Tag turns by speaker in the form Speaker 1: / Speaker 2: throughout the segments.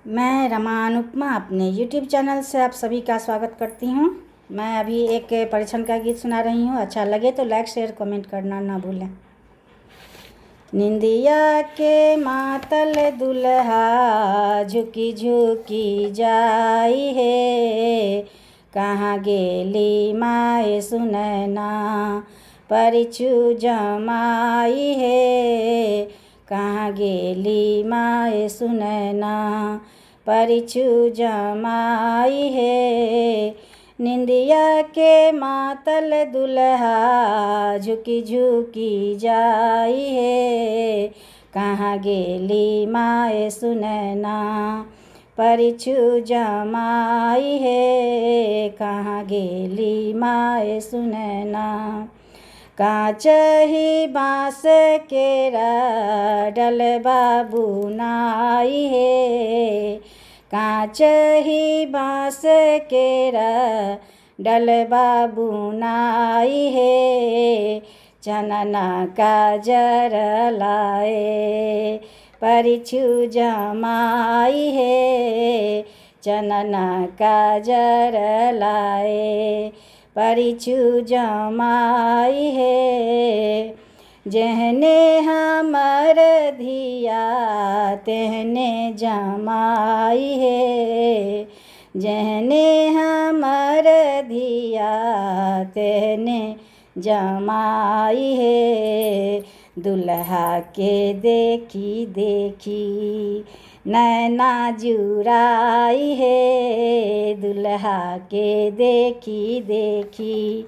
Speaker 1: मैं रमा अनुपमा अपने YouTube channel से आप सभी का स्वागत करती हूँ। मैं अभी एक परीक्षण का गीत सुना रही हूँ। अच्छा लगे तो लाइक शेयर कमेंट करना ना भूलें। निंदिया के मातल दुल्हा झुकी झुकी जाई है, कहाँ गेली माए सुनैना परिचू जमाई है, कहाँ गेली माए सुनैना परिचू जमाई है। निंदिया के मातल दुल्हा झुकी झुकी जाई है, कहाँ गेली माए सुनैना परिचू जमाई है, कहाँ गेली माए सुनैना। कांच ही बाँस केरा डलबा बुनाई है, कांच ही बाँस केरा डलबा बुनाई है, चनना काजर लाए परिचू जमाई है, चनना काजर लाए परिचू जमाई है। जहने हमर धिया तेहने जमाई है, जहने हमर धिया तेहने जमाई है। दुल्हा के देखी देखी नैना जुराई है, दुल्हा के देखी देखी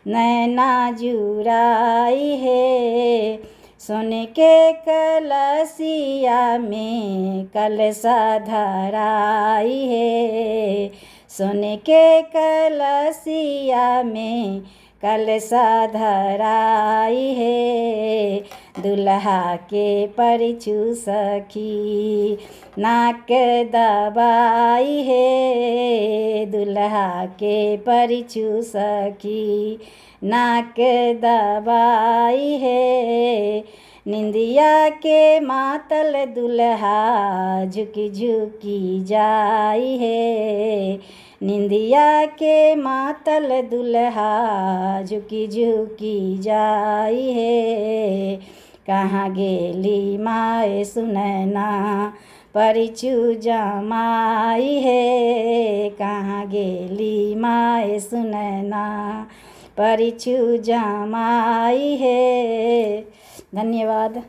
Speaker 1: नैना जुराई है। सोने के कलसिया में कलसा धराई है, सोने के कलसिया में कलसा धराई है। दुल्हा के परिचू सखी नाक दबाई है, दुल्हा के परिचू सखी नाक दबाई है। निंदिया के मातल दुल्हा झुकी झुकी जाई है, निंदिया के मातल दुल्हा झुकी झुकी जाई है, कहाँ गेली माए सुनैना परिचू जमाई है, कहाँ गेली माए सुनैना परिचू जमाई है। धन्यवाद।